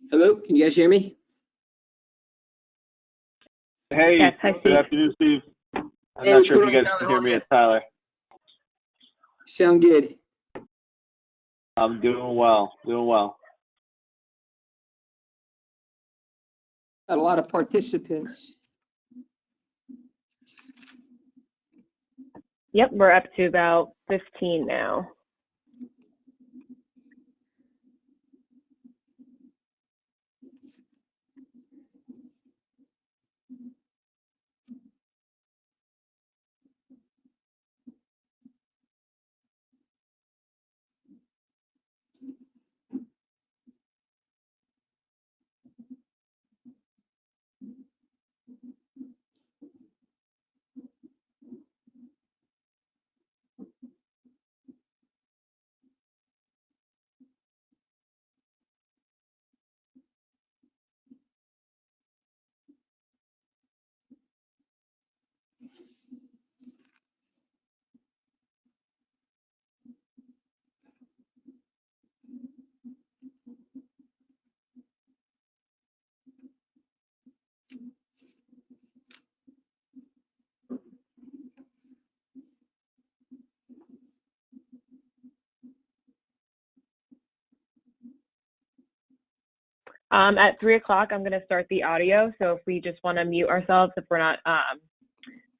Hello, can you guys hear me? Hey, Yes, hi, good Steve. afternoon, Steve. I'm Hey, not what's sure if going you on, guys Tyler? can How hear are me. you? It's Tyler. Sound good. I'm doing well, Got a lot of participants. Yep, we're up to about 15 now. At 3 o'clock, I'm going to start the audio. So if we just want to mute ourselves if we're not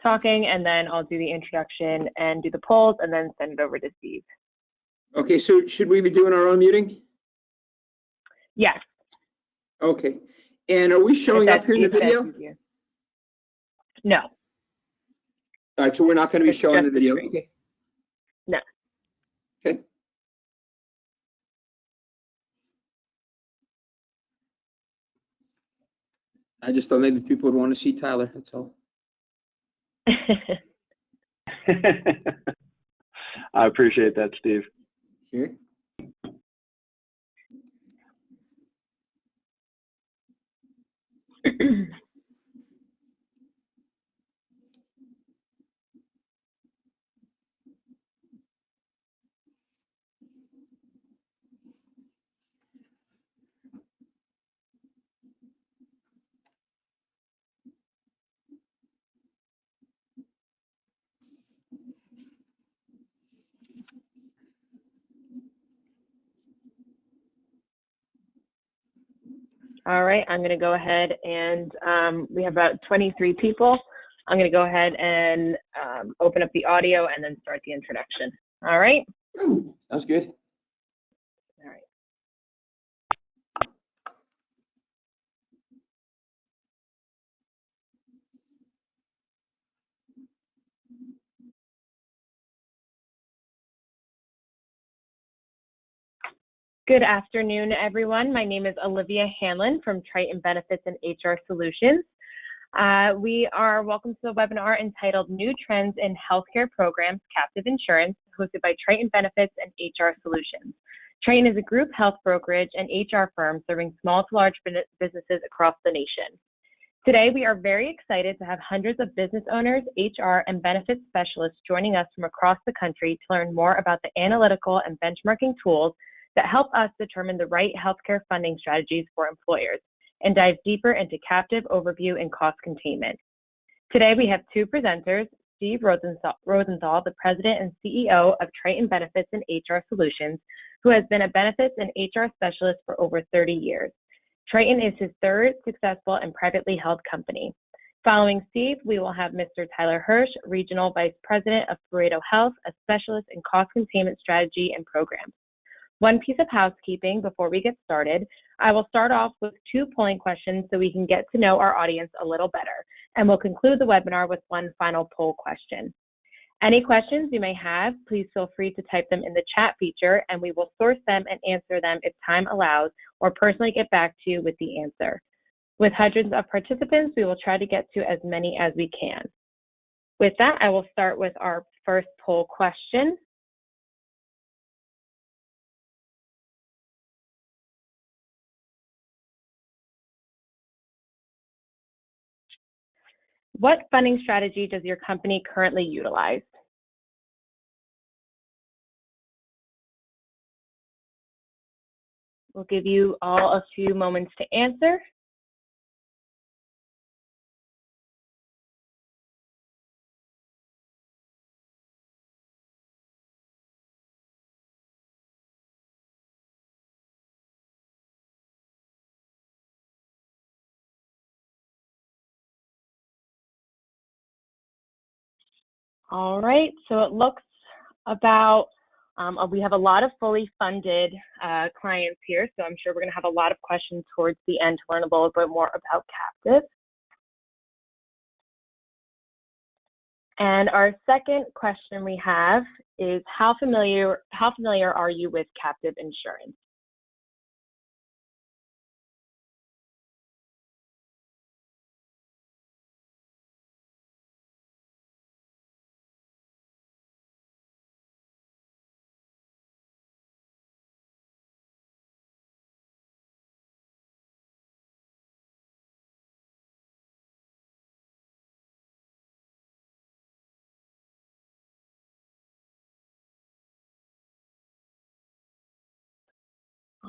talking, and then I'll do the introduction and do the polls and then send it over to Steve. Okay, so should we be doing our own muting? Yes. Okay, and are we showing up here in the video? No. All right, so we're not going to be It's showing the just the video. screen. Okay. No. Okay. I just thought maybe people would want to see Tyler, that's all. I appreciate that, Steve. Sure. All right, I'm going to go ahead and we have about 23 people. I'm going to go ahead and open up the audio and then start the introduction. All right? Sounds good. All right. Good afternoon, everyone. My name is Olivia Hanlon from Triton Benefits and HR Solutions. We are welcome to the webinar entitled New Trends in Healthcare Programs, Captive Insurance, hosted by Triton Benefits and HR Solutions. Triton is a group health brokerage and HR firm serving small to large businesses across the nation. Today, we are very excited to have hundreds of business owners, HR, and benefits specialists joining us from across the country to learn more about the analytical and benchmarking tools that help us determine the right healthcare funding strategies for employers and dive deeper into captive overview and cost containment. Today, we have two presenters, Steve Rosenthal, the president and CEO of Triton Benefits and HR Solutions, who has been a benefits and HR specialist for over 30 years. Triton is his third successful and privately held company. Following Steve, we will have Mr. Tyler Hirsch, Regional Vice President of Pareto Health, a specialist in cost containment strategy and programs. One piece of housekeeping before we get started. I will start off with 2 polling questions so we can get to know our audience a little better, and we'll conclude the webinar with one final poll question. Any questions you may have, please feel free to type them in the chat feature, and we will source them and answer them if time allows, or personally get back to you with the answer. With hundreds of participants, we will try to get to as many as we can. With that, I will start with our first poll question. What funding strategy does your company currently utilize? We'll give you all a few moments to answer. All right, so it looks about, we have a lot of fully funded clients here, so I'm sure we're going to have a lot of questions towards the end to learn a little bit more about captive. And our second question we have is, how familiar are you with captive insurance?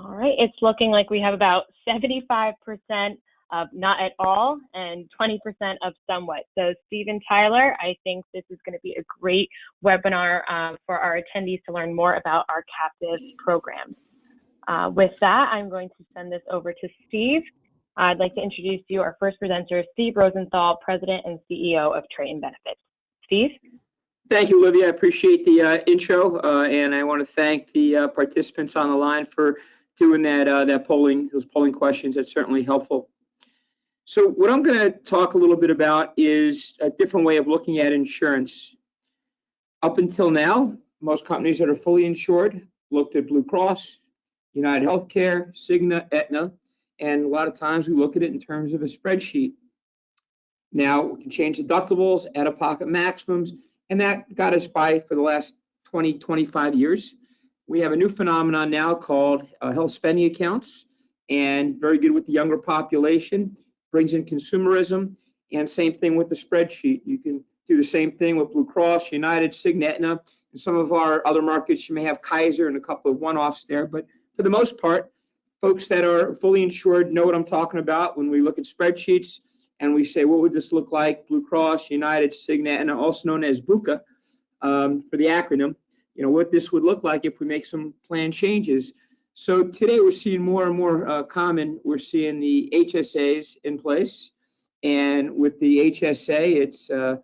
All right, it's looking like we have about 75% of not at all and 20% of somewhat. So Steve and Tyler, I think this is going to be a great webinar for our attendees to learn more about our captive program. With that, I'm going to send this over to Steve. I'd like to introduce you our first presenter, Steve Rosenthal, President and CEO of Triton Benefits. Steve? Thank you, Olivia. I appreciate the intro, and I want to thank the participants on the line for doing those polling questions. That's certainly helpful. So what I'm going to talk a little bit about is a different way of looking at insurance. Up until now, most companies that are fully insured looked at Blue Cross, United Healthcare, Cigna, Aetna, and a lot of times we look at it in terms of a spreadsheet. Now we can change deductibles, out-of-pocket maximums, and that got us by for the last 20, 25 years. We have a new phenomenon now called health spending accounts, and very good with the younger population, brings in consumerism, and same thing with the spreadsheet. You can do the same thing with Blue Cross, United, Cigna, Aetna. In some of our other markets, you may have Kaiser and a couple of one-offs there, but for the most part, folks that are fully insured know what I'm talking about when we look at spreadsheets and we say, what would this look like? Blue Cross, United, Cigna, and also known as BUCA for the acronym. You know, what this would look like if we make some plan changes. So today we're seeing more and more common, we're seeing the HSAs in place. And with the HSA, it's a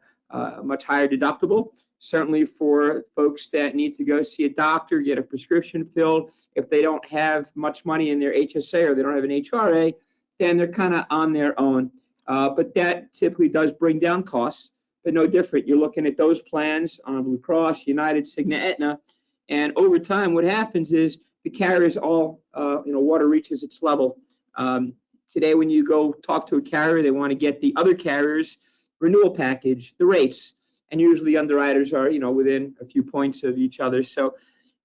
much higher deductible. Certainly for folks that need to go see a doctor, get a prescription filled, if they don't have much money in their HSA or they don't have an HRA, then they're kind of on their own. But that typically does bring down costs, but no different. You're looking at those plans on Blue Cross, United, Cigna, Aetna, and over time what happens is the carriers all, water reaches its level. Today when you go talk to a carrier, they want to get the other carrier's renewal package, the rates, and usually the underwriters are, within a few points of each other. So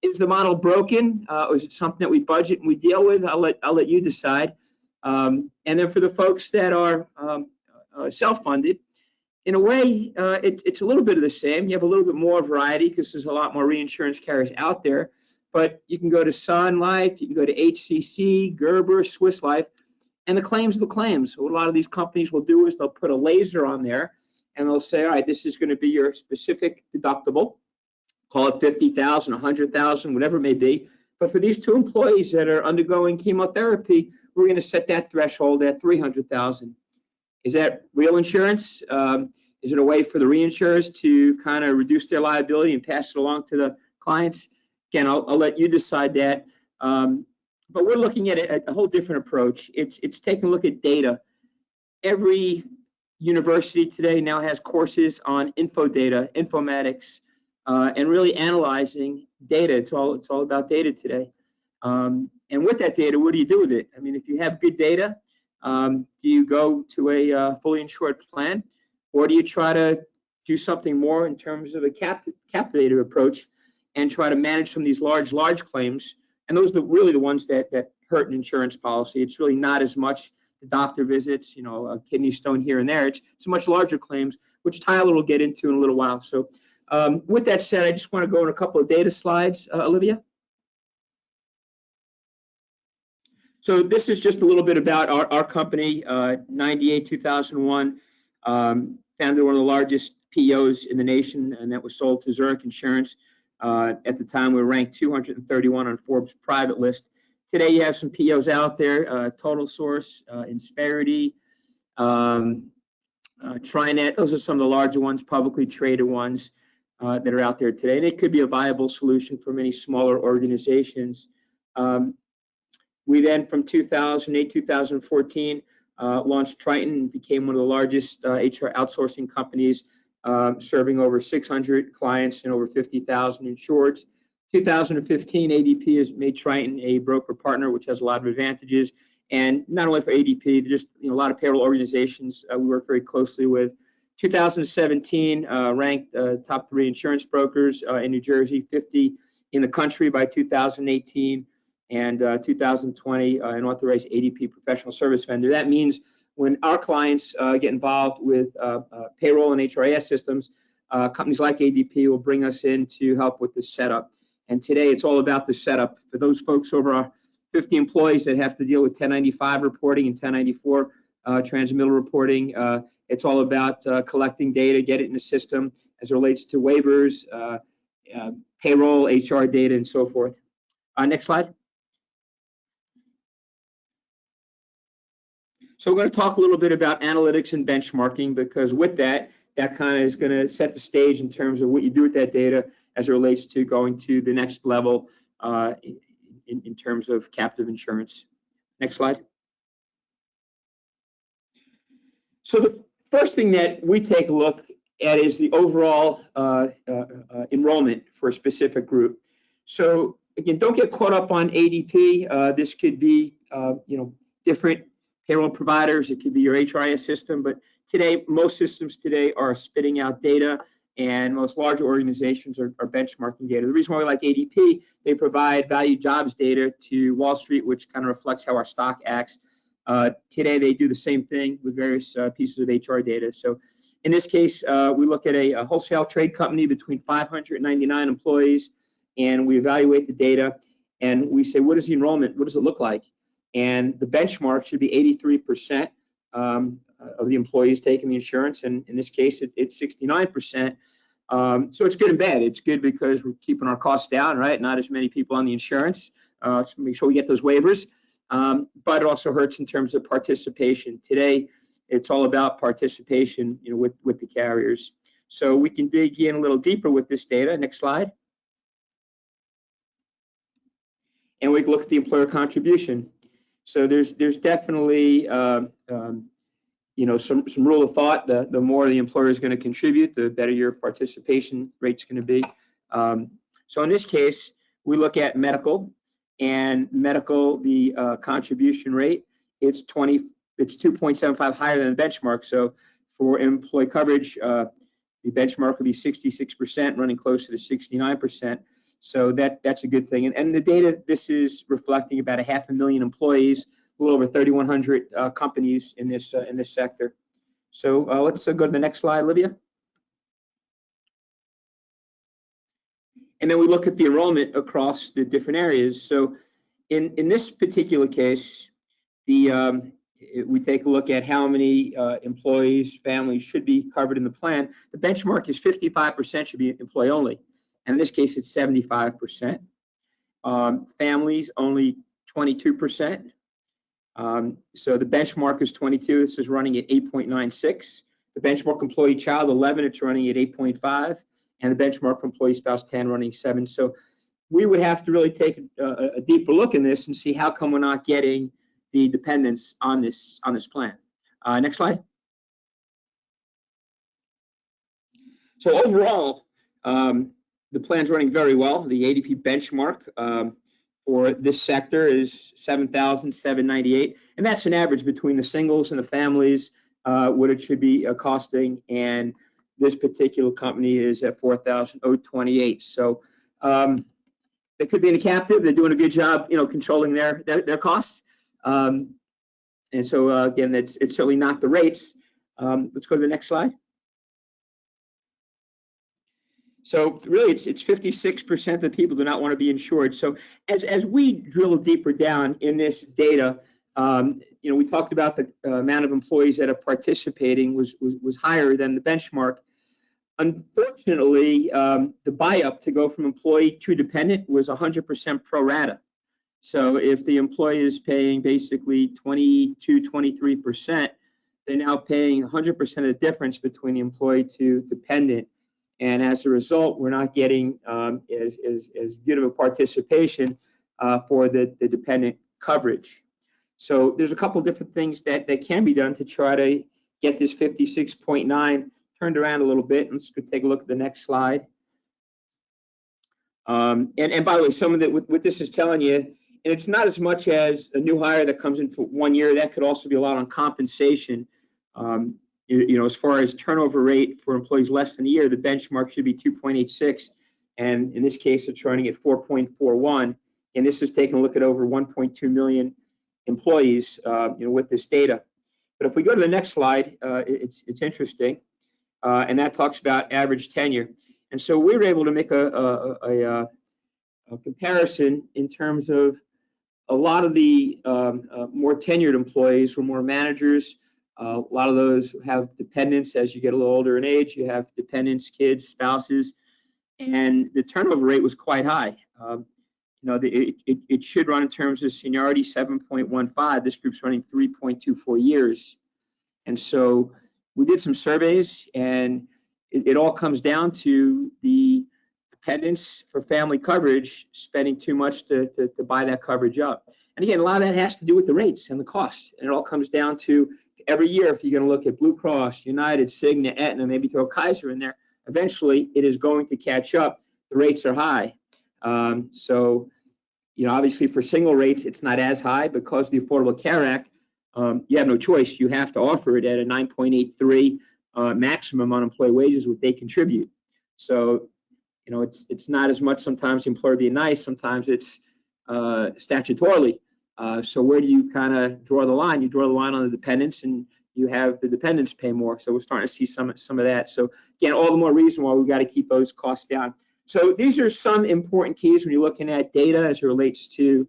is the model broken, or is it something that we budget and we deal with? I'll let you decide. And then for the folks that are self-funded, in a way, it's a little bit of the same. You have a little bit more variety because there's a lot more reinsurance carriers out there. But you can go to Sun Life, you can go to HCC, Gerber, Swiss Life, and the claims are the claims. So what a lot of these companies will do is they'll put a laser on there and they'll say, all right, this is going to be your specific deductible. Call it 50,000, 100,000, whatever it may be. But for these two employees that are undergoing chemotherapy, we're going to set that threshold at 300,000. Is that real insurance? Is it a way for the reinsurers to kind of reduce their liability and pass it along to the clients? Again, I'll let you decide that. But we're looking at it a whole different approach. It's taking a look at data. Every university today now has courses on info data, informatics, and really analyzing data. It's all about data today. And with that data, what do you do with it? I mean, if you have good data, do you go to a fully insured plan, or do you try to do something more in terms of a capitated approach and try to manage some of these large claims? And those are really the ones that hurt an insurance policy. It's really not as much the doctor visits, a kidney stone here and there. It's much larger claims, which Tyler will get into in a little while. So with that said, I just want to go in a couple of data slides, Olivia. So this is just a little bit about our company, 98, 2001, founded one of the largest PEOs in the nation, and that was sold to Zurich Insurance. At the time, we were ranked 231 on Forbes' private list. Today, you have some PEOs out there, Total Source, Insperity, Trinet. Those are some of the larger ones, publicly traded ones that are out there today. And it could be a viable solution for many smaller organizations. We then, from 2008, 2014, launched Triton and became one of the largest HR outsourcing companies, serving over 600 clients and over 50,000 insureds. 2015, ADP has made Triton a broker partner, which has a lot of advantages. And not only for ADP, just a lot of payroll organizations we work very closely with. 2017, ranked top 3 insurance brokers in New Jersey, 50 in the country by 2018. And 2020, an authorized ADP professional service vendor. That means when our clients get involved with payroll and HRIS systems, companies like ADP will bring us in to help with the setup. And today it's all about the setup. For those folks over 50 employees that have to deal with 1095 reporting and 1094 transmittal reporting, it's all about collecting data, get it in the system as it relates to waivers, payroll, HR data, and so forth. Next slide. So we're going to talk a little bit about analytics and benchmarking, because with that kind of is going to set the stage in terms of what you do with that data as it relates to going to the next level in terms of captive insurance. Next slide. So the first thing that we take a look at is the overall enrollment for a specific group. So again, don't get caught up on ADP. This could be different payroll providers. It could be your HRIS system, but today, most systems today are spitting out data, and most larger organizations are benchmarking data. The reason why we like ADP, they provide value jobs data to Wall Street, which kind of reflects how our stock acts. Today, they do the same thing with various pieces of HR data. So in this case, we look at a wholesale trade company between 599 employees, and we evaluate the data, and we say, what is the enrollment? What does it look like? And the benchmark should be 83% of the employees taking the insurance, and in this case, it's 69%. So it's good and bad. It's good because we're keeping our costs down, right? Not as many people on the insurance, so make sure we get those waivers. But it also hurts in terms of participation. Today, it's all about participation, with the carriers. So we can dig in a little deeper with this data. Next slide. And we can look at the employer contribution. So there's definitely some rule of thought. The more the employer is going to contribute, the better your participation rate's going to be. So in this case, we look at medical, and medical, the contribution rate, it's 2.75 higher than the benchmark. So for employee coverage, the benchmark would be 66%, running closer to 69%. So that's a good thing. And the data, this is reflecting about 500,000 employees, a little over 3,100 companies in this sector. So let's go to the next slide, Olivia. And then we look at the enrollment across the different areas. So in this particular case, we take a look at how many employees, families should be covered in the plan. The benchmark is 55% should be employee only. And in this case, it's 75%. Families, only 22%. So the benchmark is 22. This is running at 8.96. The benchmark employee child 11, it's running at 8.5. And the benchmark for employee spouse 10, running 7. So we would have to really take a deeper look in this and see how come we're not getting the dependents on this plan. Next slide. So overall, the plan's running very well. The ADP benchmark for this sector is 7,798, and that's an average between the singles and the families, what it should be costing, and this particular company is at 4,028. So they could be in a captive. They're doing a good job, controlling their costs. And so again, it's certainly not the rates. Let's go to the next slide. So really, it's 56% of the people do not want to be insured. So as we drill deeper down in this data, we talked about the amount of employees that are participating was higher than the benchmark. Unfortunately, the buy-up to go from employee to dependent was 100% pro rata. So if the employee is paying basically 22, 23%, they're now paying 100% of the difference between the employee to dependent. And as a result, we're not getting as good of a participation for the dependent coverage. So there's a couple different things that can be done to try to get this 56.9 turned around a little bit. Let's go take a look at the next slide. And by the way, some of what this is telling you, and it's not as much as a new hire that comes in for 1 year. That could also be a lot on compensation. As far as turnover rate for employees less than a year, the benchmark should be 2.86, and in this case, it's running at 4.41. And this is taking a look at over 1.2 million employees, with this data. But if we go to the next slide, it's interesting, and that talks about average tenure. And so we were able to make a comparison in terms of a lot of the more tenured employees were more managers. A lot of those have dependents. As you get a little older in age, you have dependents, kids, spouses, and the turnover rate was quite high. It should run in terms of seniority 7.15. This group's running 3.24 years. And so we did some surveys, and it all comes down to the dependents for family coverage spending too much to buy that coverage up. And again, a lot of that has to do with the rates and the costs. And it all comes down to every year, if you're going to look at Blue Cross, United, Cigna, Aetna, maybe throw Kaiser in there, eventually it is going to catch up. The rates are high. Obviously for single rates, it's not as high because of the Affordable Care Act. You have no choice. You have to offer it at a 9.83 maximum on employee wages, what they contribute. So, it's not as much sometimes the employer being nice, sometimes it's statutorily. So where do you kind of draw the line? You draw the line on the dependents, and you have the dependents pay more. So we're starting to see some of that. So again, all the more reason why we've got to keep those costs down. So these are some important keys when you're looking at data as it relates to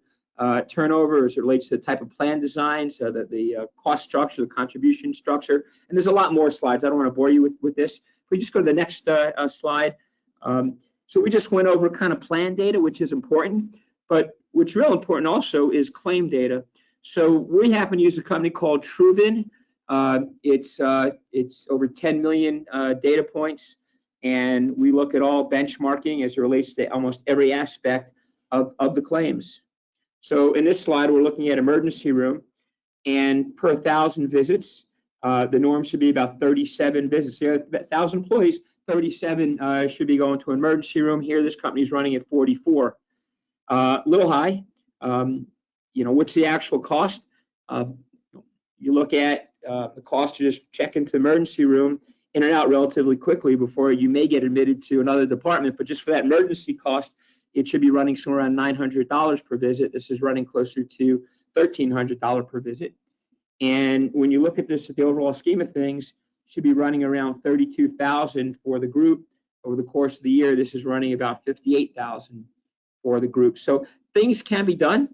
turnover, as it relates to the type of plan designs, the cost structure, the contribution structure. And there's a lot more slides. I don't want to bore you with this. If we just go to the next slide. So we just went over kind of plan data, which is important. But what's real important also is claim data. So we happen to use a company called Triton. It's over 10 million data points, and we look at all benchmarking as it relates to almost every aspect of the claims. So in this slide, we're looking at emergency room, and per 1,000 visits, the norm should be about 37 visits. Here, 1,000 employees, 37 should be going to an emergency room. Here, this company is running at 44. A little high. What's the actual cost? You look at the cost to just check into the emergency room, in and out relatively quickly before you may get admitted to another department. But just for that emergency cost, it should be running somewhere around $900 per visit. This is running closer to $1,300 per visit. And when you look at this at the overall scheme of things, it should be running around $32,000 for the group. Over the course of the year, this is running about $58,000 for the group. So things can be done.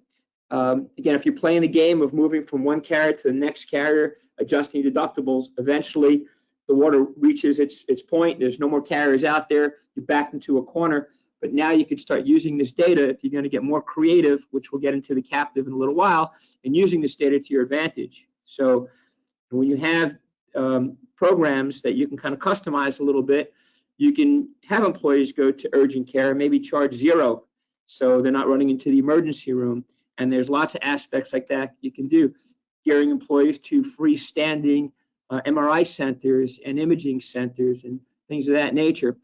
Again, if you're playing the game of moving from one carrier to the next carrier, adjusting deductibles, eventually the water reaches its point. There's no more carriers out there. You're backed into a corner. But now you could start using this data if you're going to get more creative, which we'll get into the captive in a little while, and using this data to your advantage. So when you have programs that you can kind of customize a little bit, you can have employees go to urgent care, maybe charge zero, so they're not running into the emergency room. And there's lots of aspects like that you can do. Gearing employees to freestanding MRI centers and imaging centers and things of that nature.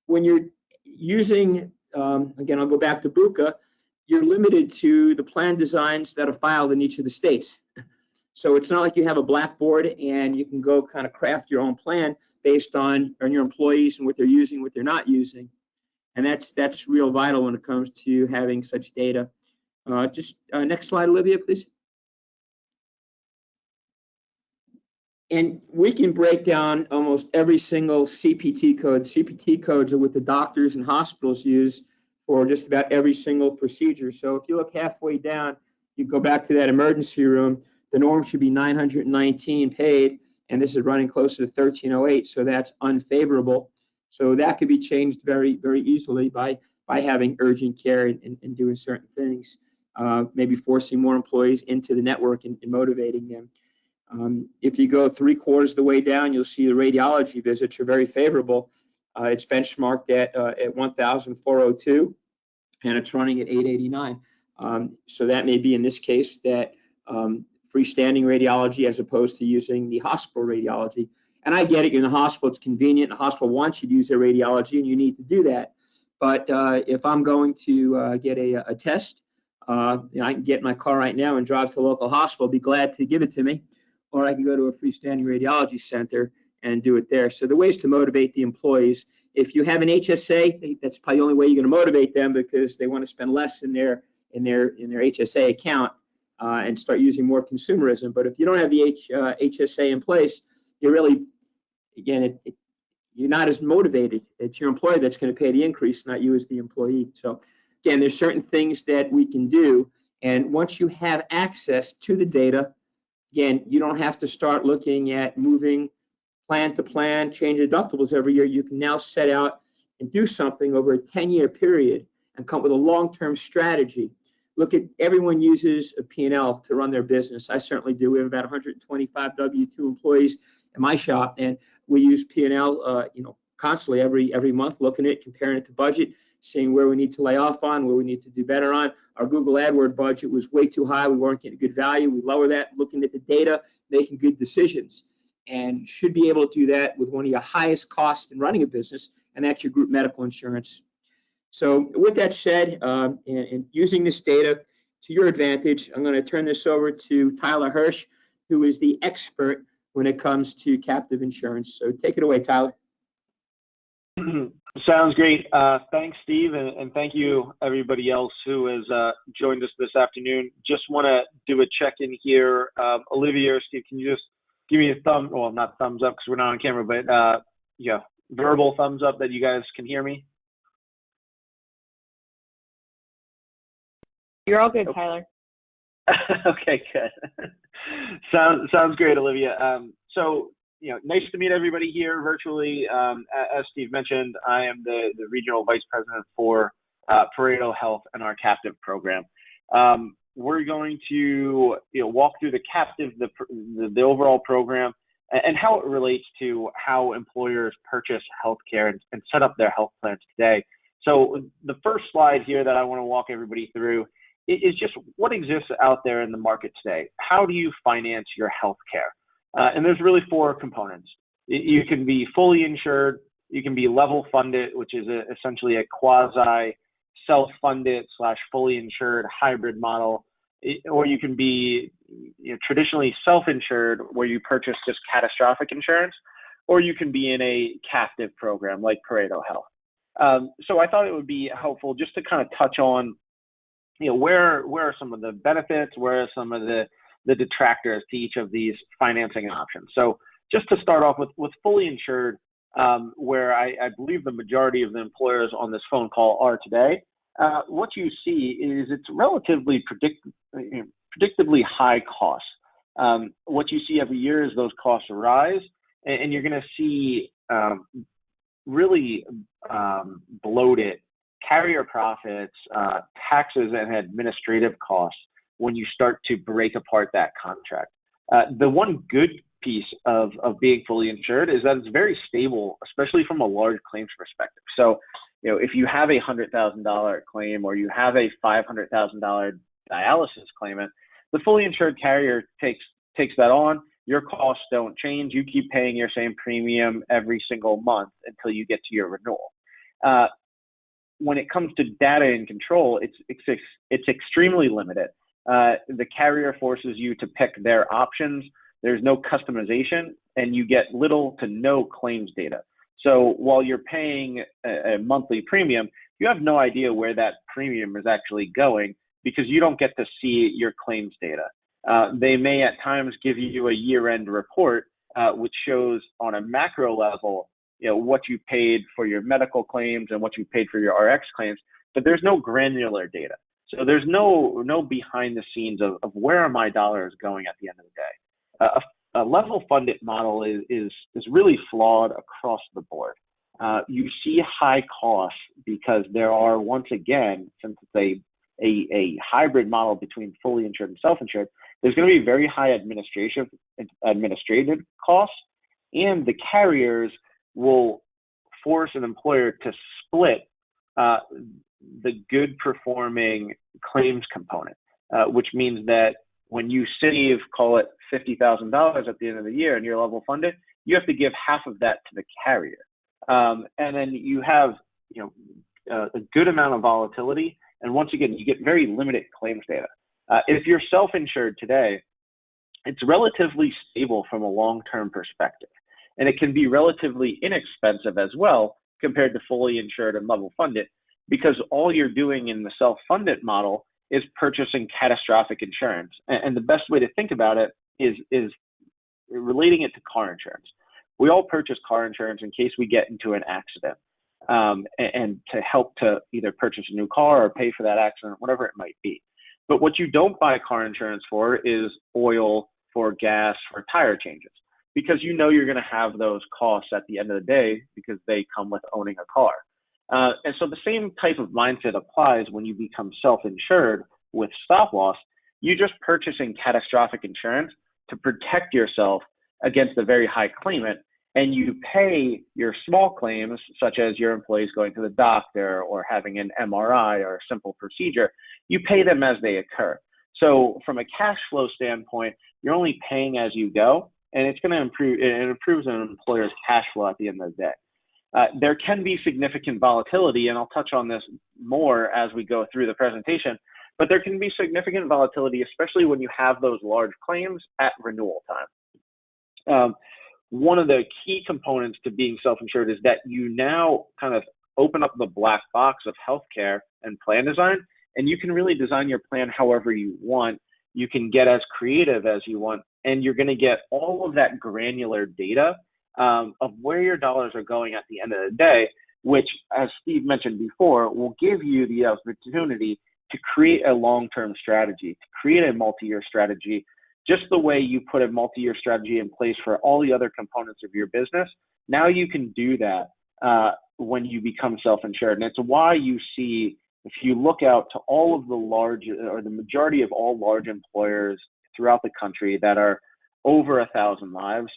When you're using, again, I'll go back to BUCA, you're limited to the plan designs that are filed in each of the states. So it's not like you have a blackboard and you can go kind of craft your own plan based on your employees and what they're using, what they're not using. And that's real vital when it comes to having such data. Next slide, Olivia, please. And we can break down almost every single CPT code. CPT codes are what the doctors and hospitals use for just about every single procedure. So if you look halfway down, you go back to that emergency room, the norm should be 919 paid, and this is running closer to 1308, so that's unfavorable. So that could be changed very, very easily by having urgent care and doing certain things, maybe forcing more employees into the network and motivating them. If you go 3/4 of the way down, you'll see the radiology visits are very favorable. It's benchmarked at 1,402, and it's running at 889. So that may be in this case that freestanding radiology as opposed to using the hospital radiology. And I get it, you're in the hospital, it's convenient, the hospital wants you to use their radiology, and you need to do that. But if I'm going to get a test, I can get in my car right now and drive to the local hospital, be glad to give it to me, or I can go to a freestanding radiology center and do it there. So the ways to motivate the employees, if you have an HSA, that's probably the only way you're going to motivate them, because they want to spend less in their HSA account and start using more consumerism. But if you don't have the HSA in place, you're really, again, you're not as motivated. It's your employer that's going to pay the increase, not you as the employee. So again, there's certain things that we can do. And once you have access to the data, again, you don't have to start looking at moving plan to plan, change deductibles every year. You can now set out and do something over a 10-year period and come up with a long-term strategy. Look at, everyone uses a P&L to run their business. I certainly do. We have about 125 W-2 employees in my shop, and we use P&L, constantly every month, looking at it, comparing it to budget, seeing where we need to lay off on, where we need to do better on. Our Google AdWord budget was way too high. We weren't getting good value. We lower that, looking at the data, making good decisions, and should be able to do that with one of your highest costs in running a business, and that's your group medical insurance. So with that said, and using this data to your advantage, I'm going to turn this over to Tyler Hirsch, who is the expert when it comes to captive insurance. So take it away, Tyler. Sounds great. Thanks, Steve, and thank you everybody else who has joined us this afternoon. Just want to do a check-in here. Olivia or Steve, can you just give me a not thumbs up because we're not on camera, but verbal thumbs up that you guys can hear me? You're all good, Tyler. Okay, good. Sounds great, Olivia. So, nice to meet everybody here virtually. As Steve mentioned, I am the regional vice president for Pareto Health and our captive program. We're going to walk through the captive, the overall program, and how it relates to how employers purchase healthcare and set up their health plans today. So the first slide here that I want to walk everybody through is just what exists out there in the market today. How do you finance your healthcare? And there's really 4 components. You can be fully insured, you can be level funded, which is essentially a quasi self-funded / fully insured hybrid model, or you can be traditionally self-insured where you purchase just catastrophic insurance, or you can be in a captive program like Pareto Health. So I thought it would be helpful just to kind of touch on where are some of the benefits, where are some of the detractors to each of these financing options. So just to start off with fully insured, where I believe the majority of the employers on this phone call are today, what you see is it's relatively predictably high costs. What you see every year is those costs rise, and you're going to see really bloated carrier profits, taxes, and administrative costs when you start to break apart that contract. The one good piece of being fully insured is that it's very stable, especially from a large claims perspective. So, if you have a $100,000 claim or you have a $500,000 dialysis claimant, the fully insured carrier takes that on. Your costs don't change. You keep paying your same premium every single month until you get to your renewal. When it comes to data and control, it's extremely limited. The carrier forces you to pick their options. There's no customization, and you get little to no claims data. So while you're paying a monthly premium, you have no idea where that premium is actually going because you don't get to see your claims data. They may at times give you a year-end report, which shows on a macro level, what you paid for your medical claims and what you paid for your RX claims, but there's no granular data. So there's no behind the scenes of where are my dollars going at the end of the day. A level funded model is really flawed across the board. You see high costs because there are, once again, since it's a hybrid model between fully insured and self-insured, there's going to be very high administrative costs, and the carriers will force an employer to split the good performing claims component, which means that when you save, call it $50,000 at the end of the year and you're level funded, you have to give half of that to the carrier. And then you have a good amount of volatility. And once again, you get very limited claims data. If you're self-insured today, it's relatively stable from a long-term perspective. And it can be relatively inexpensive as well compared to fully insured and level funded, because all you're doing in the self-funded model is purchasing catastrophic insurance. And the best way to think about it is relating it to car insurance. We all purchase car insurance in case we get into an accident, and to help to either purchase a new car or pay for that accident, whatever it might be. But what you don't buy car insurance for is oil, for gas, for tire changes, because you're going to have those costs at the end of the day because they come with owning a car. And so the same type of mindset applies when you become self-insured with stop loss. You're just purchasing catastrophic insurance to protect yourself against a very high claimant, and you pay your small claims, such as your employees going to the doctor or having an MRI or a simple procedure. You pay them as they occur. So from a cash flow standpoint, you're only paying as you go, and it's going to improve. It improves an employer's cash flow at the end of the day. There can be significant volatility, and I'll touch on this more as we go through the presentation, but there can be significant volatility, especially when you have those large claims at renewal time. One of the key components to being self-insured is that you now kind of open up the black box of healthcare and plan design, and you can really design your plan however you want. You can get as creative as you want, and you're going to get all of that granular data of where your dollars are going at the end of the day, which, as Steve mentioned before, will give you the opportunity to create a long-term strategy, to create a multi-year strategy, just the way you put a multi-year strategy in place for all the other components of your business. Now you can do that when you become self-insured. And it's why you see, if you look out to all of the large, or the majority of all large employers throughout the country that are over 1,000 lives,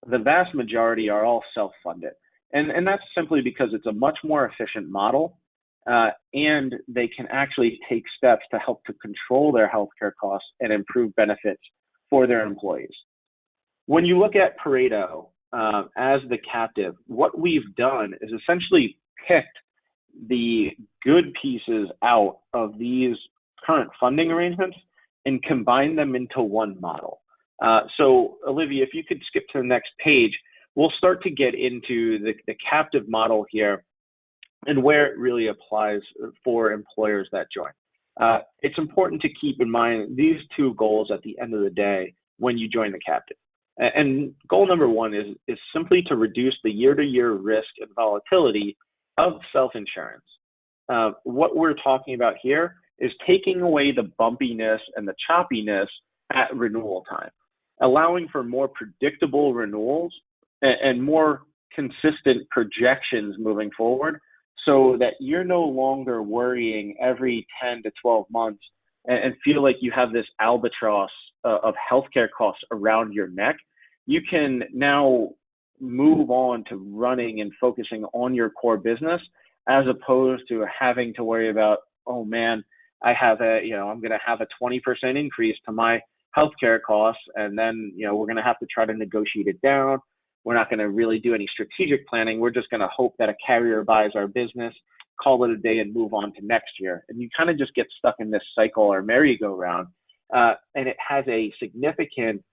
the vast majority are all self-funded. And that's simply because it's a much more efficient model, and they can actually take steps to help to control their healthcare costs and improve benefits for their employees. When you look at Pareto as the captive, what we've done is essentially picked the good pieces out of these current funding arrangements and combined them into one model. So Olivia, if you could skip to the next page, we'll start to get into the captive model here and where it really applies for employers that join. It's important to keep in mind these two goals at the end of the day when you join the captive. And goal number one is simply to reduce the year-to-year risk and volatility of self-insurance. What we're talking about here is taking away the bumpiness and the choppiness at renewal time, allowing for more predictable renewals and more consistent projections moving forward, so that you're no longer worrying every 10 to 12 months and feel like you have this albatross of healthcare costs around your neck. You can now move on to running and focusing on your core business, as opposed to having to worry about, oh man, I'm going to have a 20% increase to my healthcare costs, and then, we're going to have to try to negotiate it down. We're not going to really do any strategic planning. We're just going to hope that a carrier buys our business, call it a day, and move on to next year. And you kind of just get stuck in this cycle or merry-go-round. And it has a significant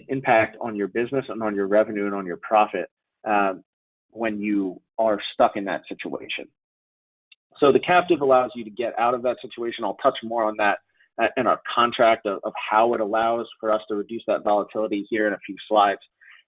impact on your business and on your revenue and on your profit when you are stuck in that situation. So the captive allows you to get out of that situation. I'll touch more on that and our contract of how it allows for us to reduce that volatility here in a few slides.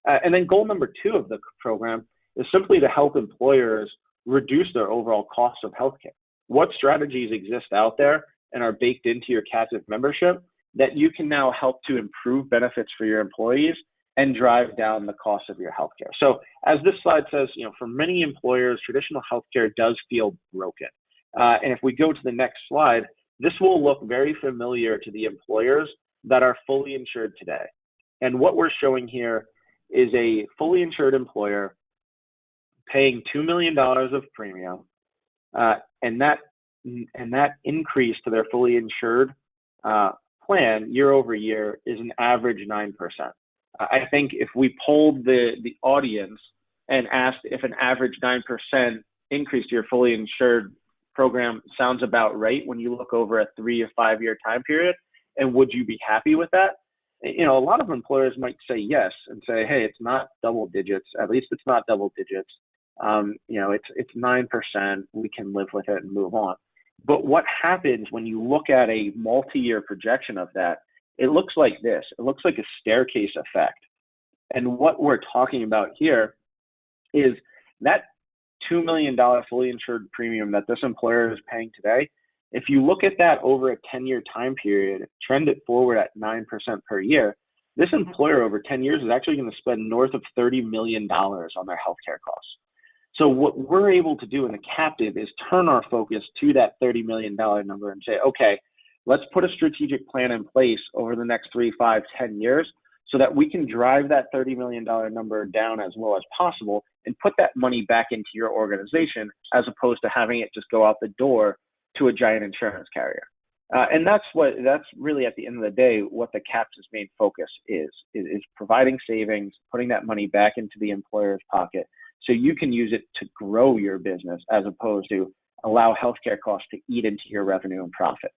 And then goal number 2 of the program is simply to help employers reduce their overall costs of healthcare. What strategies exist out there and are baked into your captive membership that you can now help to improve benefits for your employees and drive down the cost of your healthcare? So as this slide says, for many employers, traditional healthcare does feel broken. And if we go to the next slide, this will look very familiar to the employers that are fully insured today. And what we're showing here is a fully insured employer paying $2 million of premium, and that increase to their fully insured plan year over year is an average 9%. I think if we polled the audience and asked if an average 9% increase to your fully insured program sounds about right when you look over a 3 or 5 year time period, and would you be happy with that? A lot of employers might say yes and say, hey, it's not double digits. At least it's not double digits. It's 9%. We can live with it and move on. But what happens when you look at a multi-year projection of that? It looks like this. It looks like a staircase effect. And what we're talking about here is that $2 million fully insured premium that this employer is paying today. If you look at that over a 10-year time period, trend it forward at 9% per year, this employer over 10 years is actually going to spend north of $30 million on their healthcare costs. So what we're able to do in the captive is turn our focus to that $30 million number and say, okay, let's put a strategic plan in place over the next 3, 5, 10 years so that we can drive that $30 million number down as low as possible and put that money back into your organization as opposed to having it just go out the door to a giant insurance carrier. And that's really at the end of the day what the captive's main focus is providing savings, putting that money back into the employer's pocket so you can use it to grow your business as opposed to allow healthcare costs to eat into your revenue and profit.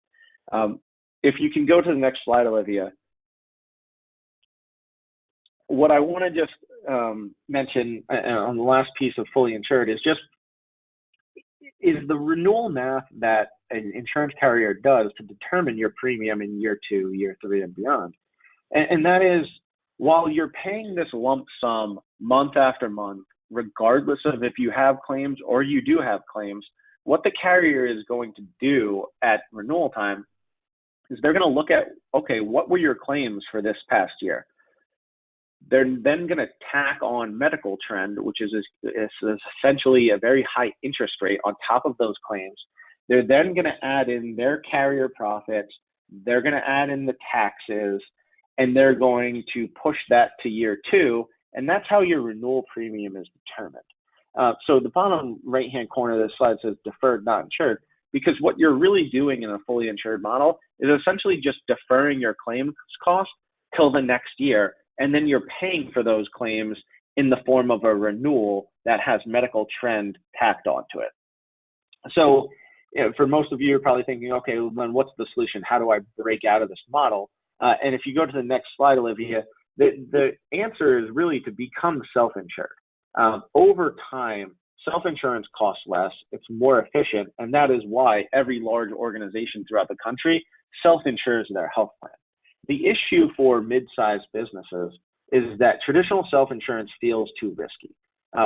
If you can go to the next slide, Olivia. What I want to just mention on the last piece of fully insured is the renewal math that an insurance carrier does to determine your premium in year 2, year 3, and beyond. And that is, while you're paying this lump sum month after month, regardless of if you have claims or you do have claims, what the carrier is going to do at renewal time is they're going to look at, okay, what were your claims for this past year? They're then going to tack on medical trend, which is essentially a very high interest rate on top of those claims. They're then going to add in their carrier profits. They're going to add in the taxes, and they're going to push that to year 2. And that's how your renewal premium is determined. So the bottom right-hand corner of this slide says deferred, not insured, because what you're really doing in a fully insured model is essentially just deferring your claims cost till the next year. And then you're paying for those claims in the form of a renewal that has medical trend tacked onto it. So for most of you, you're probably thinking, okay, well, then what's the solution? How do I break out of this model? And if you go to the next slide, Olivia, the answer is really to become self-insured. Over time, self-insurance costs less, it's more efficient, and that is why every large organization throughout the country self-insures their health plan. The issue for mid-sized businesses is that traditional self-insurance feels too risky.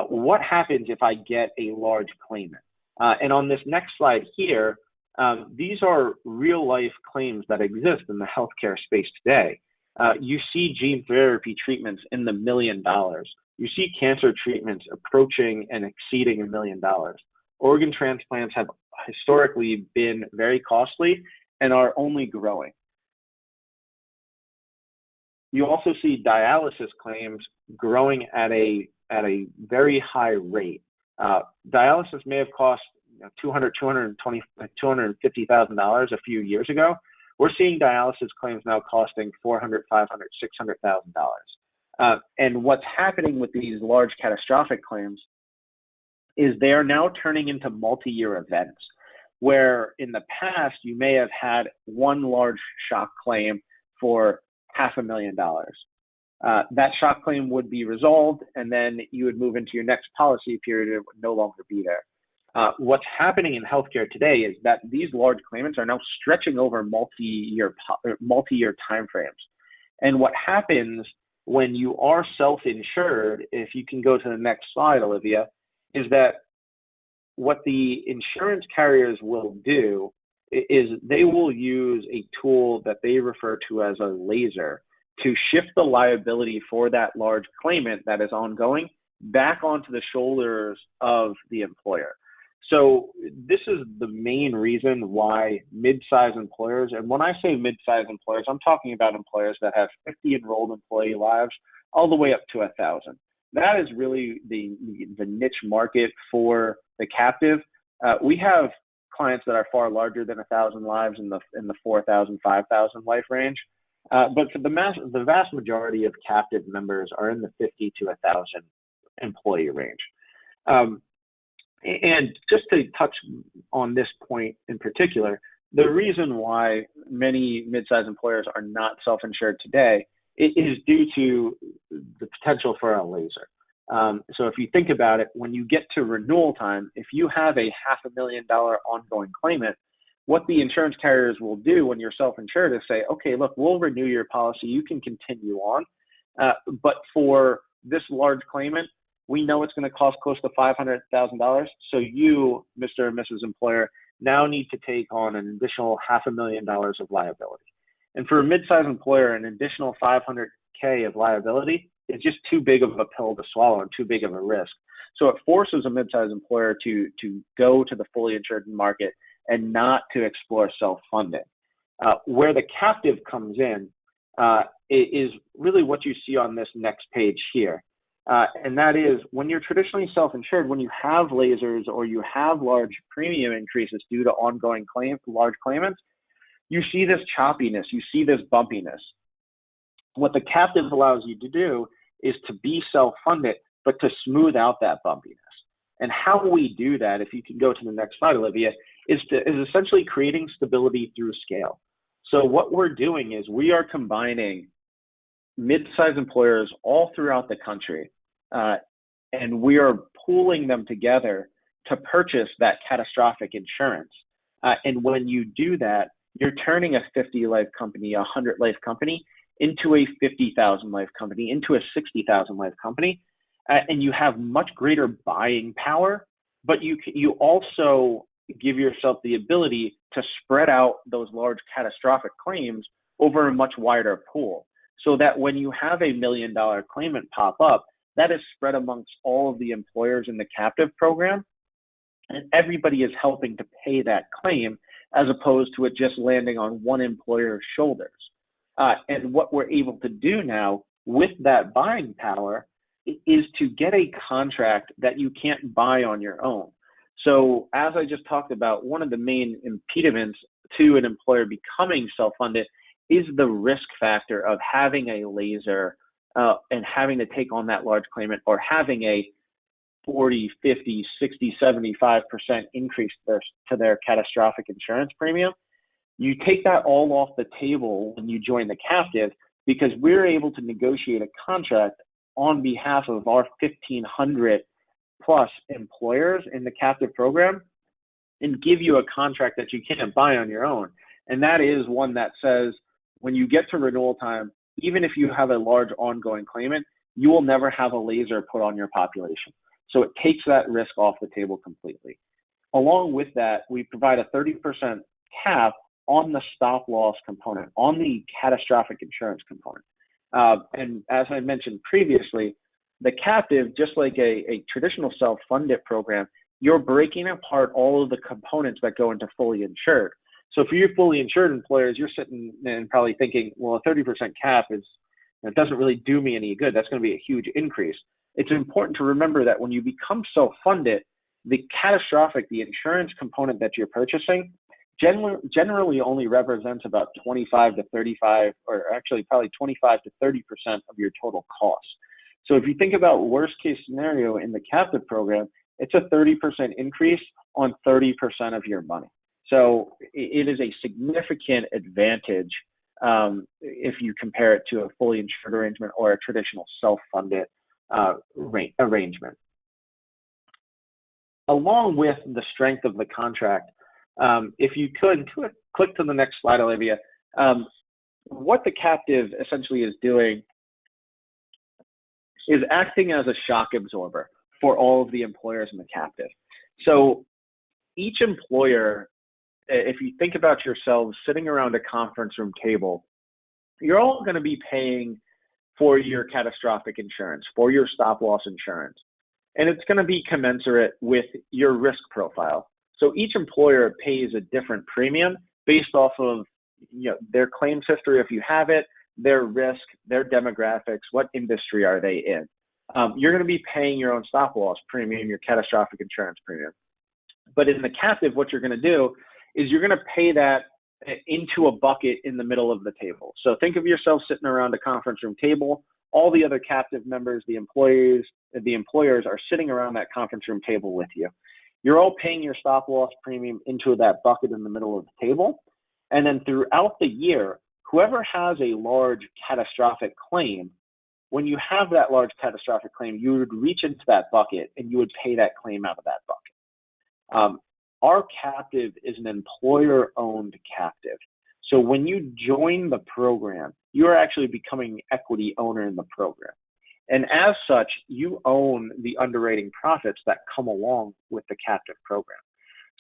What happens if I get a large claimant? And on this next slide here, these are real-life claims that exist in the healthcare space today. You see gene therapy treatments in the $1 million. You see cancer treatments approaching and exceeding $1 million. Organ transplants have historically been very costly and are only growing. You also see dialysis claims growing at a very high rate. Dialysis may have cost $250,000 a few years ago. We're seeing dialysis claims now costing $400,000, $500,000, $600,000. And what's happening with these large catastrophic claims is they are now turning into multi-year events, where in the past you may have had one large shock claim for $500,000. That shock claim would be resolved, and then you would move into your next policy period and it would no longer be there. What's happening in healthcare today is that these large claimants are now stretching over multi-year timeframes. And what happens when you are self-insured, if you can go to the next slide, Olivia, is that what the insurance carriers will do is they will use a tool that they refer to as a laser to shift the liability for that large claimant that is ongoing back onto the shoulders of the employer. So this is the main reason why mid-sized employers, and when I say mid-sized employers, I'm talking about employers that have 50 enrolled employee lives all the way up to 1,000. That is really the niche market for the captive. We have clients that are far larger than 1,000 lives in the 4,000, 5,000 life range. But for the vast majority of captive members are in the 50 to 1,000 employee range. And just to touch on this point in particular, the reason why many mid-sized employers are not self-insured today is due to the potential for a laser. So if you think about it, when you get to renewal time, if you have a $500,000 ongoing claimant, what the insurance carriers will do when you're self-insured is say, okay, look, we'll renew your policy. You can continue on. But for this large claimant, we know it's going to cost close to $500,000. So you, Mr. and Mrs. Employer, now need to take on an additional $500,000 of liability. And for a mid-sized employer, an additional $500K of liability is just too big of a pill to swallow and too big of a risk. So it forces a mid-sized employer to go to the fully insured market and not to explore self-funding. Where the captive comes in is really what you see on this next page here. And that is when you're traditionally self-insured, when you have lasers or you have large premium increases due to ongoing large claimants, you see this choppiness, you see this bumpiness. What the captive allows you to do is to be self-funded, but to smooth out that bumpiness. And how we do that, if you can go to the next slide, Olivia, is essentially creating stability through scale. So what we're doing is we are combining mid-sized employers all throughout the country, and we are pooling them together to purchase that catastrophic insurance. And when you do that, you're turning a 50-life company, a 100-life company, into a 50,000 life company, into a 60,000 life company, and you have much greater buying power, but you also give yourself the ability to spread out those large catastrophic claims over a much wider pool, so that when you have a $1 million claimant pop up, that is spread amongst all of the employers in the captive program, and everybody is helping to pay that claim as opposed to it just landing on one employer's shoulders. And what we're able to do now with that buying power is to get a contract that you can't buy on your own. So as I just talked about, one of the main impediments to an employer becoming self-funded is the risk factor of having a laser and having to take on that large claimant, or having a 40, 50, 60, 75% increase to their catastrophic insurance premium. You take that all off the table when you join the captive, because we're able to negotiate a contract on behalf of our 1,500 plus employers in the captive program and give you a contract that you can't buy on your own. And that is one that says when you get to renewal time, even if you have a large ongoing claimant, you will never have a laser put on your population. So it takes that risk off the table completely. Along with that, we provide a 30% cap on the stop loss component, on the catastrophic insurance component. And as I mentioned previously, the captive, just like a traditional self-funded program, you're breaking apart all of the components that go into fully insured. So for your fully insured employers, you're sitting and probably thinking, well, a 30% cap it doesn't really do me any good. That's going to be a huge increase. It's important to remember that when you become self-funded, the insurance component that you're purchasing generally only represents about 25 to 35, or actually probably 25 to 30% of your total cost. So if you think about worst case scenario in the captive program, it's a 30% increase on 30% of your money. So it is a significant advantage if you compare it to a fully insured arrangement or a traditional self-funded arrangement. along with the strength of the contract, if you could click to the next slide, Olivia, what the captive essentially is doing is acting as a shock absorber for all of the employers in the captive. So each employer, if you think about yourselves sitting around a conference room table, you're all going to be paying for your catastrophic insurance, for your stop loss insurance, and it's going to be commensurate with your risk profile. So each employer pays a different premium based off of their claims history, if you have it, their risk, their demographics, what industry are they in. You're going to be paying your own stop loss premium, your catastrophic insurance premium. But in the captive, what you're going to do is you're going to pay that into a bucket in the middle of the table. So think of yourself sitting around a conference room table. All the other captive members, the employers are sitting around that conference room table with you. You're all paying your stop loss premium into that bucket in the middle of the table. And then throughout the year, whoever has a large catastrophic claim, when you have that large catastrophic claim, you would reach into that bucket and you would pay that claim out of that bucket. Our captive is an employer-owned captive. So when you join the program, you are actually becoming an equity owner in the program. And as such, you own the underwriting profits that come along with the captive program.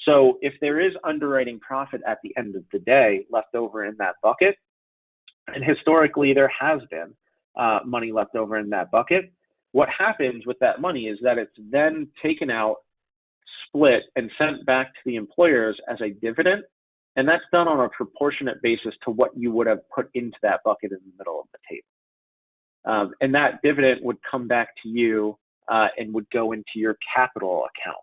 So if there is underwriting profit at the end of the day left over in that bucket, and historically there has been money left over in that bucket, what happens with that money is that it's then taken out, split, and sent back to the employers as a dividend, and that's done on a proportionate basis to what you would have put into that bucket in the middle of the table. And that dividend would come back to you and would go into your capital account.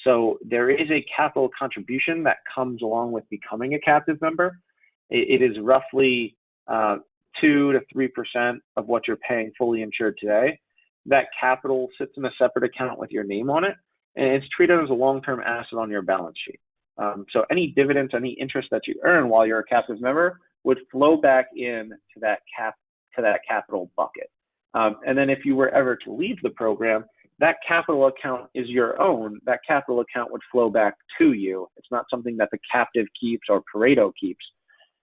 So there is a capital contribution that comes along with becoming a captive member. It is roughly 2 to 3% of what you're paying fully insured today. That capital sits in a separate account with your name on it, and it's treated as a long-term asset on your balance sheet. So any dividends, any interest that you earn while you're a captive member would flow back in to that capital bucket. And then if you were ever to leave the program, that capital account is your own. That capital account would flow back to you. It's not something that the captive keeps or Pareto keeps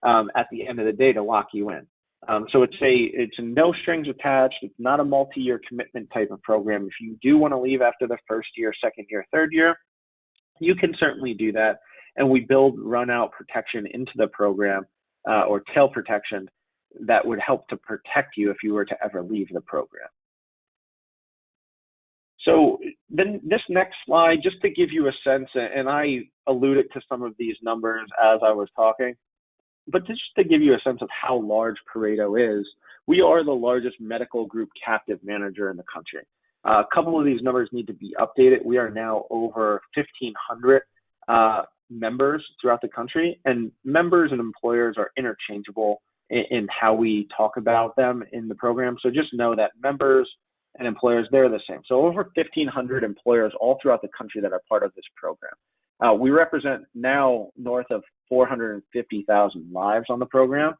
at the end of the day to lock you in. So it's a no strings attached. It's not a multi-year commitment type of program. If you do want to leave after the first year, second year, third year, you can certainly do that. And we build run-out protection into the program or tail protection that would help to protect you if you were to ever leave the program. So then this next slide, just to give you a sense, and I alluded to some of these numbers as I was talking, but just to give you a sense of how large Pareto is, we are the largest medical group captive manager in the country. A couple of these numbers need to be updated. We are now over 1,500 members throughout the country, and members and employers are interchangeable in how we talk about them in the program. So just know that members and employers, they're the same. So over 1,500 employers all throughout the country that are part of this program. We represent now north of 450,000 lives on the program,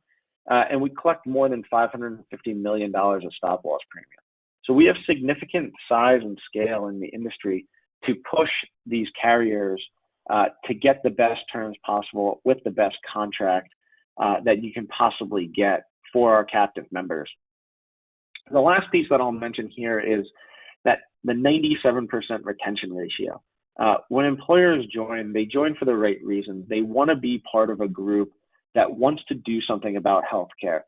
and we collect more than $550 million of stop loss premium. So we have significant size and scale in the industry to push these carriers to get the best terms possible with the best contract that you can possibly get for our captive members. The last piece that I'll mention here is that the 97% retention ratio. When employers join, they join for the right reasons. They want to be part of a group that wants to do something about healthcare.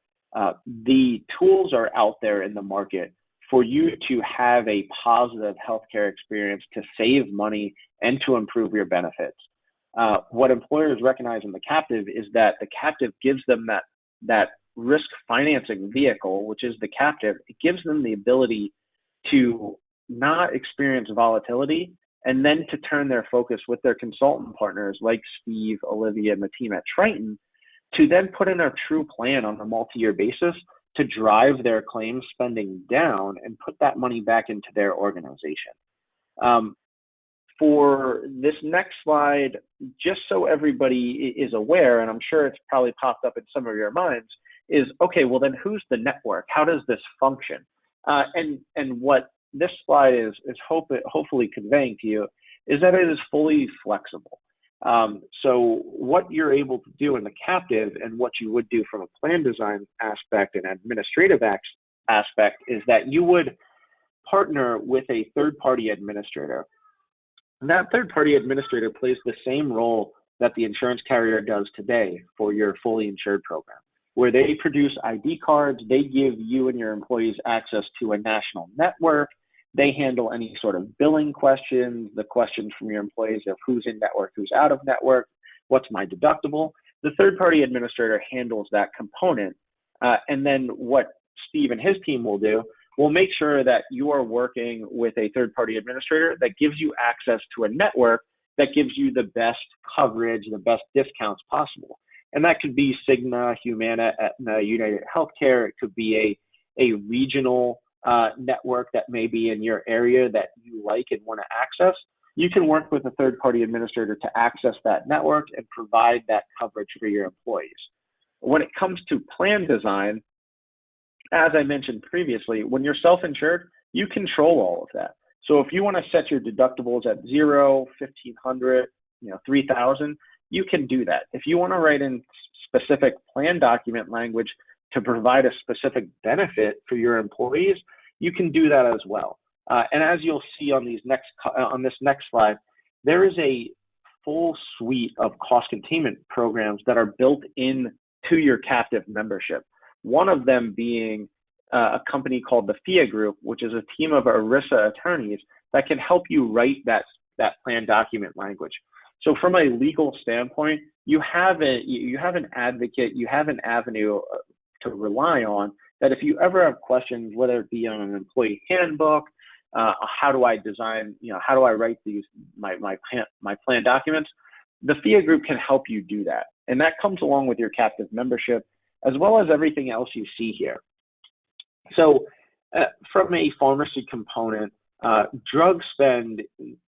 The tools are out there in the market for you to have a positive healthcare experience, to save money, and to improve your benefits. What employers recognize in the captive is that the captive gives them that risk financing vehicle, which is the captive. It gives them the ability to not experience volatility, and then to turn their focus with their consultant partners like Steve, Olivia, and the team at Triton to then put in a true plan on a multi-year basis to drive their claims spending down and put that money back into their organization. For this next slide, just so everybody is aware, and I'm sure it's probably popped up in some of your minds, is, okay, well then who's the network? How does this function? And what this slide is hopefully conveying to you is that it is fully flexible. So what you're able to do in the captive and what you would do from a plan design aspect and administrative aspect is that you would partner with a third-party administrator. And that third-party administrator plays the same role that the insurance carrier does today for your fully insured program, where they produce ID cards, they give you and your employees access to a national network, they handle any sort of billing questions, the questions from your employees of who's in network, who's out of network, what's my deductible. The third-party administrator handles that component. And then what Steve and his team will do, will make sure that you are working with a third-party administrator that gives you access to a network that gives you the best coverage, the best discounts possible. And that could be Cigna, Humana, Aetna, United Healthcare. It could be a regional network that may be in your area that you like and want to access. You can work with a third-party administrator to access that network and provide that coverage for your employees. When it comes to plan design, as I mentioned previously, when you're self-insured, you control all of that. So if you want to set your deductibles at 0, 1,500, 3,000, you can do that. If you want to write in specific plan document language to provide a specific benefit for your employees, you can do that as well. And as you'll see on this next slide, there is a full suite of cost containment programs that are built in to your captive membership. One of them being a company called the FIA Group, which is a team of ERISA attorneys that can help you write that plan document language. So from a legal standpoint, you have an advocate, you have an avenue to rely on that if you ever have questions, whether it be on an employee handbook, how do I design, how do I write my plan documents, the FIA Group can help you do that. And that comes along with your captive membership, as well as everything else you see here. So from a pharmacy component, drug spend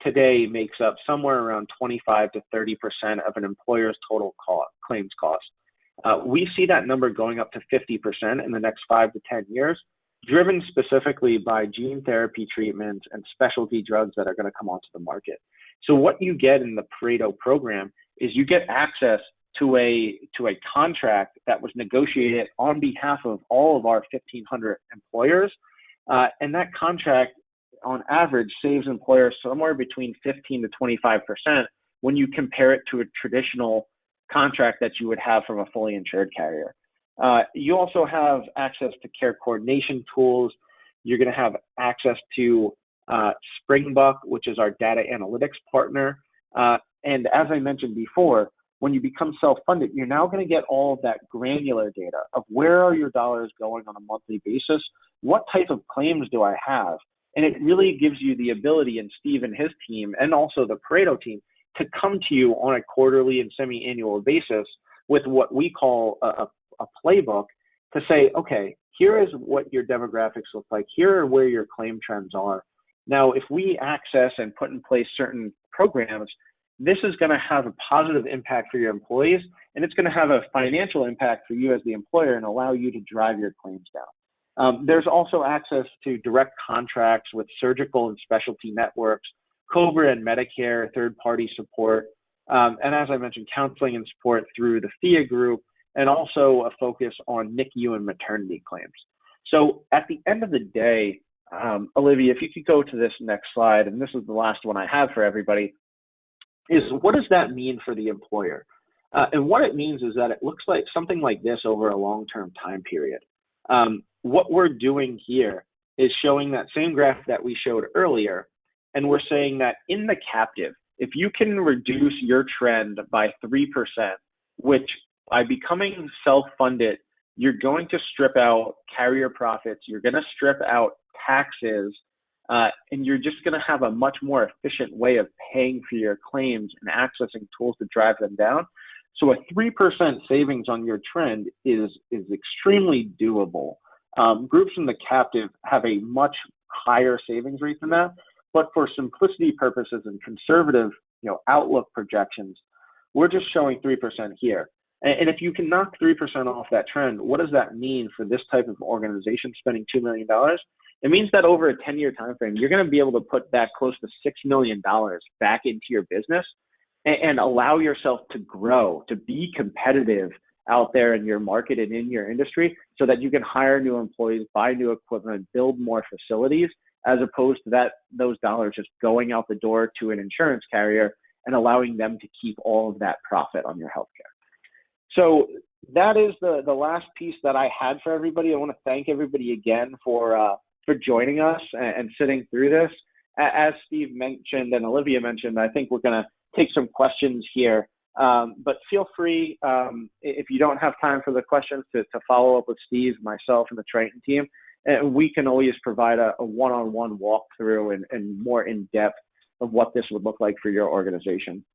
today makes up somewhere around 25 to 30% of an employer's total claims cost. We see that number going up to 50% in the next 5 to 10 years, driven specifically by gene therapy treatments and specialty drugs that are going to come onto the market. So what you get in the Pareto program is you get access to a contract that was negotiated on behalf of all of our 1,500 employers, and that contract on average saves employers somewhere between 15 to 25% when you compare it to a traditional contract that you would have from a fully insured carrier. You also have access to care coordination tools. You're going to have access to Springbuck, which is our data analytics partner. And as I mentioned before, when you become self-funded, you're now going to get all of that granular data of where are your dollars going on a monthly basis, what type of claims do I have, and it really gives you the ability, and Steve and his team, and also the Pareto team, to come to you on a quarterly and semi-annual basis with what we call a playbook to say, okay, here is what your demographics look like, here are where your claim trends are. Now, if we access and put in place certain programs, this is going to have a positive impact for your employees, and it's going to have a financial impact for you as the employer and allow you to drive your claims down. There's also access to direct contracts with surgical and specialty networks, COBRA and Medicare, third-party support, and as I mentioned, counseling and support through the FIA Group, and also a focus on NICU and maternity claims. So at the end of the day, Olivia, if you could go to this next slide, and this is the last one I have for everybody, is what does that mean for the employer? And what it means is that it looks like something like this over a long-term time period. What we're doing here is showing that same graph that we showed earlier, and we're saying that in the captive, if you can reduce your trend by 3%, which by becoming self-funded, you're going to strip out carrier profits, you're going to strip out taxes, and you're just going to have a much more efficient way of paying for your claims and accessing tools to drive them down. So a 3% savings on your trend is extremely doable. Groups in the captive have a much higher savings rate than that, but for simplicity purposes and conservative, outlook projections, we're just showing 3% here. And if you can knock 3% off that trend, what does that mean for this type of organization spending $2 million? it means that over a 10-year time frame, you're going to be able to put back close to $6 million back into your business and allow yourself to grow, to be competitive out there in your market and in your industry so that you can hire new employees, buy new equipment, build more facilities, as opposed to those dollars just going out the door to an insurance carrier and allowing them to keep all of that profit on your healthcare. So that is the last piece that I had for everybody. I want to thank everybody again for joining us and sitting through this. As Steve mentioned and Olivia mentioned, I think we're going to take some questions here. But feel free, if you don't have time for the questions, to follow up with Steve, myself, and the Triton team. And we can always provide a one-on-one walkthrough and more in-depth of what this would look like for your organization.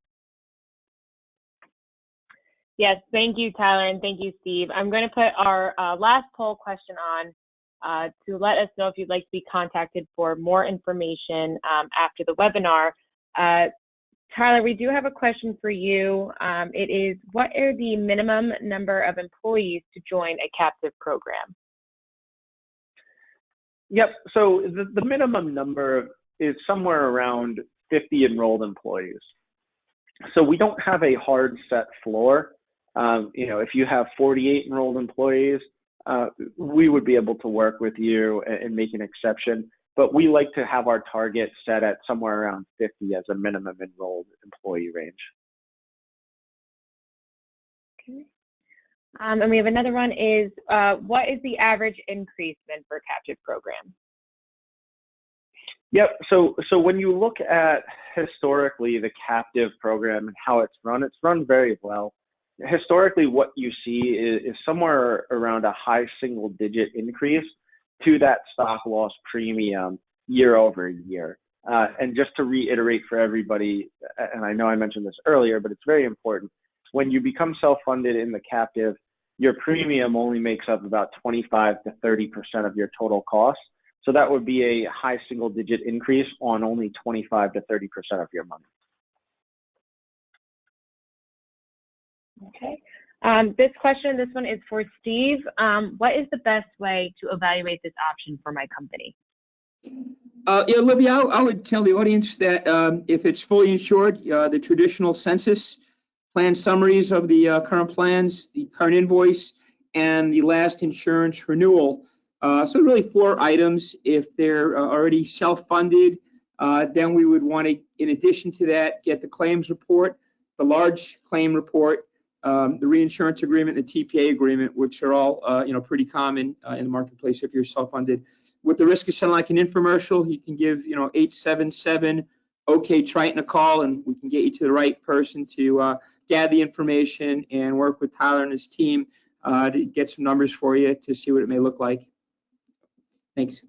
Yes, thank you, Tyler, and thank you, Steve. I'm going to put our last poll question on to let us know if you'd like to be contacted for more information after the webinar. Tyler, we do have a question for you. It is, what are the minimum number of employees to join a captive program? Yep, so the minimum number is somewhere around 50 enrolled employees. So we don't have a hard set floor. If you have 48 enrolled employees, we would be able to work with you and make an exception. But we like to have our target set at somewhere around 50 as a minimum enrolled employee range. Okay. And we have another one is, what is the average increase then for captive program? Yep, so when you look at historically the captive program and how it's run very well. Historically, what you see is somewhere around a high single-digit increase to that stop loss premium year over year. And just to reiterate for everybody, and I know I mentioned this earlier, but it's very important, when you become self-funded in the captive, your premium only makes up about 25 to 30% of your total cost. So that would be a high single-digit increase on only 25 to 30% of your money. Okay. This one is for Steve. What is the best way to evaluate this option for my company? Yeah, Olivia, I would tell the audience that if it's fully insured, the traditional census, plan summaries of the current plans, the current invoice, and the last insurance renewal. So really 4 items. If they're already self-funded, then we would want to, in addition to that, get the claims report, the large claim report, the reinsurance agreement, the TPA agreement, which are all pretty common in the marketplace if you're self-funded. With the risk of sounding like an infomercial, you can give 877 OK Triton a call, and we can get you to the right person to gather the information and work with Tyler and his team to get some numbers for you to see what it may look like. Thanks.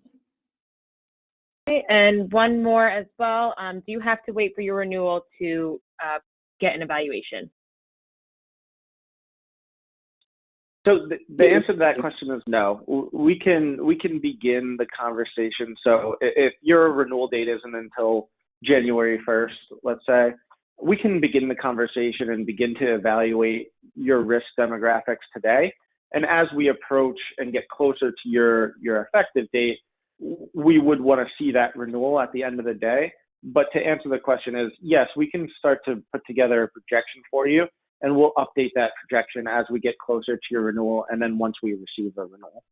Okay, and one more as well. Do you have to wait for your renewal to get an evaluation? So the answer to that question is no. We can begin the conversation. So if your renewal date isn't until January 1st, let's say, we can begin the conversation and begin to evaluate your risk demographics today. And as we approach and get closer to your effective date, we would want to see that renewal at the end of the day. But to answer the question is, yes, we can start to put together a projection for you, and we'll update that projection as we get closer to your renewal and then once we receive a renewal.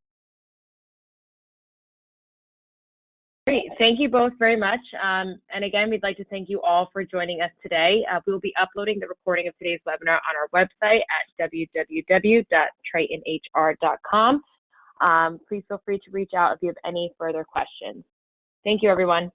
Great. Thank you both very much. And again, we'd like to thank you all for joining us today. We will be uploading the recording of today's webinar on our website at www.tritonhr.com. Please feel free to reach out if you have any further questions. Thank you, everyone.